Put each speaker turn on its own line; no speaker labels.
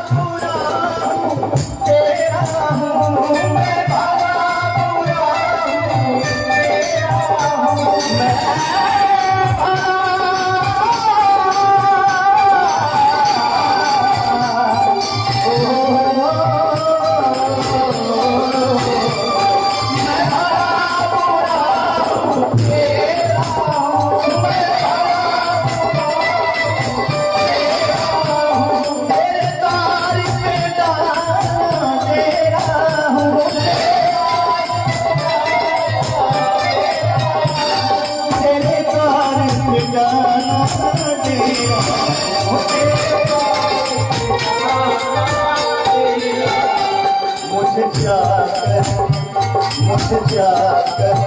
पूरा हूँ तेरा हूँ मैं भरा पूरा हूँ तेरा हूँ मैं मुझे क्या कर